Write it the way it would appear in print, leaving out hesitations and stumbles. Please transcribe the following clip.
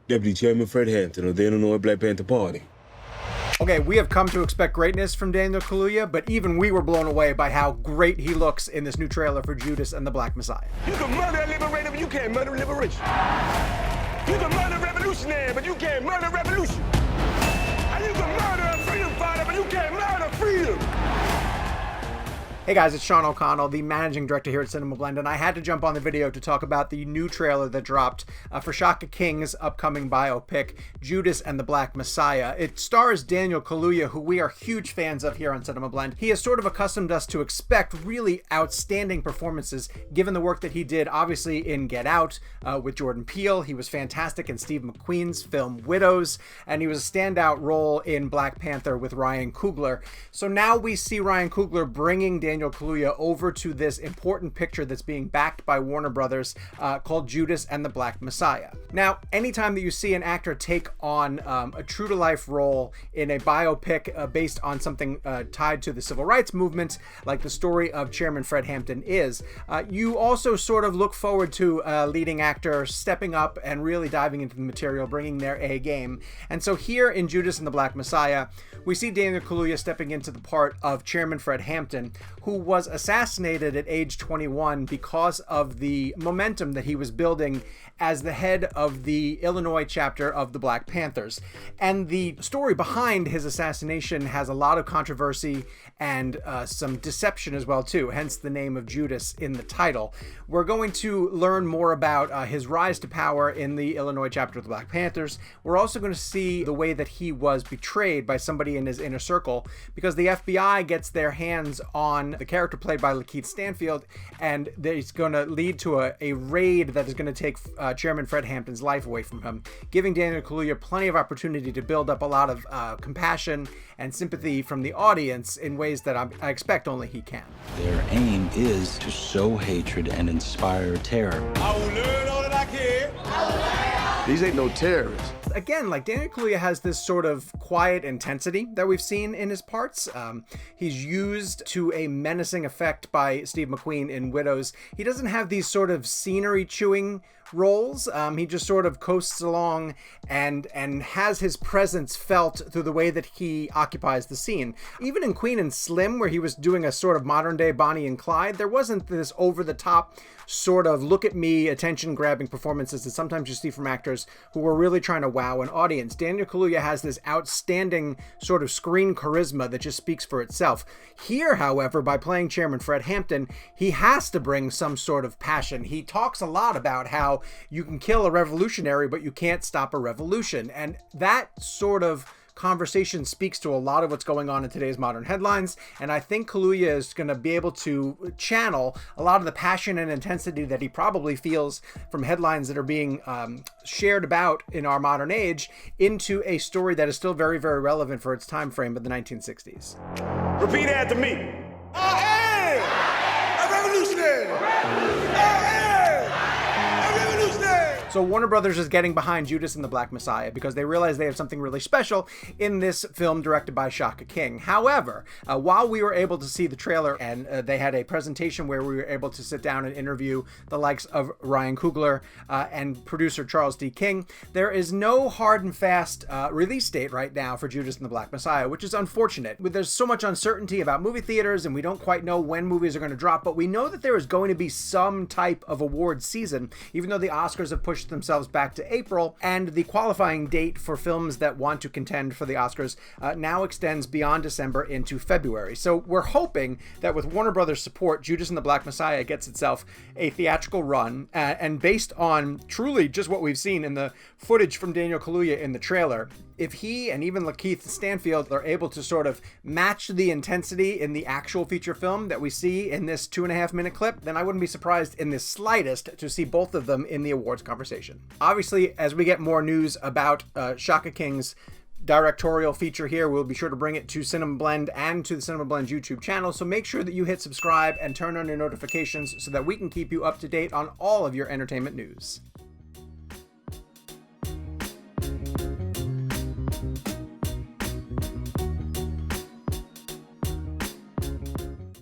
Deputy Chairman Fred Hampton of the Illinois Black Panther Party. Okay, we have come to expect greatness from Daniel Kaluuya, but even we were blown away by how great he looks in this new trailer for Judas and the Black Messiah. You can murder a liberator, but you can't murder liberation. You can murder a revolutionary, but you can't murder revolution. And you can murder a freedom fighter, but you can't murder freedom. Hey guys, it's Sean O'Connell, the managing director here at CinemaBlend, and I had to jump on the video to talk about the new trailer that dropped for Shaka King's upcoming biopic, Judas and the Black Messiah. It stars Daniel Kaluuya, who we are huge fans of here on CinemaBlend. He has sort of accustomed us to expect really outstanding performances, given the work that he did, obviously, in Get Out with Jordan Peele. He was fantastic in Steve McQueen's film Widows, and he was a standout role in Black Panther with Ryan Coogler. So now we see Ryan Coogler bringing Daniel Kaluuya over to this important picture that's being backed by Warner Brothers called Judas and the Black Messiah. Now, anytime that you see an actor take on a true-to-life role in a biopic based on something tied to the civil rights movement, like the story of Chairman Fred Hampton is, you also sort of look forward to a leading actor stepping up and really diving into the material, bringing their A game. And so here in Judas and the Black Messiah, we see Daniel Kaluuya stepping into the part of Chairman Fred Hampton, who was assassinated at age 21 because of the momentum that he was building as the head of the Illinois chapter of the Black Panthers. And the story behind his assassination has a lot of controversy and some deception as well too, hence the name of Judas in the title. We're going to learn more about his rise to power in the Illinois chapter of the Black Panthers. We're also going to see the way that he was betrayed by somebody in his inner circle, because the FBI gets their hands on the character played by Lakeith Stanfield, and it's going to lead to a raid that is going to take Chairman Fred Hampton's life away from him, giving Daniel Kaluuya plenty of opportunity to build up a lot of compassion and sympathy from the audience in ways that I expect only he can. Their aim is to sow hatred and inspire terror. I will learn all that I can. These ain't no terrorists. Again, like, Daniel Kaluuya has this sort of quiet intensity that we've seen in his parts. He's used to a menacing effect by Steve McQueen in Widows. He doesn't have these sort of scenery chewing roles. He just sort of coasts along and has his presence felt through the way that he occupies the scene. Even in Queen and Slim, where he was doing a sort of modern day Bonnie and Clyde, there wasn't this over the top sort of look at me, attention grabbing performances that sometimes you see from actors who were really trying to wow an audience. Daniel Kaluuya has this outstanding sort of screen charisma that just speaks for itself. Here, however, by playing Chairman Fred Hampton, he has to bring some sort of passion. He talks a lot about how you can kill a revolutionary, but you can't stop a revolution. And that sort of conversation speaks to a lot of what's going on in today's modern headlines, and I think Kaluuya is going to be able to channel a lot of the passion and intensity that he probably feels from headlines that are being shared about in our modern age into a story that is still very, very relevant for its time frame of the 1960s. Repeat after me. I am a revolutionary. So Warner Brothers is getting behind Judas and the Black Messiah because they realize they have something really special in this film directed by Shaka King. However, while we were able to see the trailer and they had a presentation where we were able to sit down and interview the likes of Ryan Coogler and producer Charles D. King, there is no hard and fast release date right now for Judas and the Black Messiah, which is unfortunate. There's so much uncertainty about movie theaters and we don't quite know when movies are going to drop, but we know that there is going to be some type of award season, even though the Oscars have pushed themselves back to April, and the qualifying date for films that want to contend for the Oscars now extends beyond December into February. So we're hoping that with Warner Brothers' support, Judas and the Black Messiah gets itself a theatrical run, and based on truly just what we've seen in the footage from Daniel Kaluuya in the trailer, if he and even Lakeith Stanfield are able to sort of match the intensity in the actual feature film that we see in this 2.5-minute clip, then I wouldn't be surprised in the slightest to see both of them in the awards conversation. Obviously, as we get more news about Shaka King's directorial feature here, we'll be sure to bring it to CinemaBlend and to the CinemaBlend YouTube channel, so make sure that you hit subscribe and turn on your notifications so that we can keep you up to date on all of your entertainment news.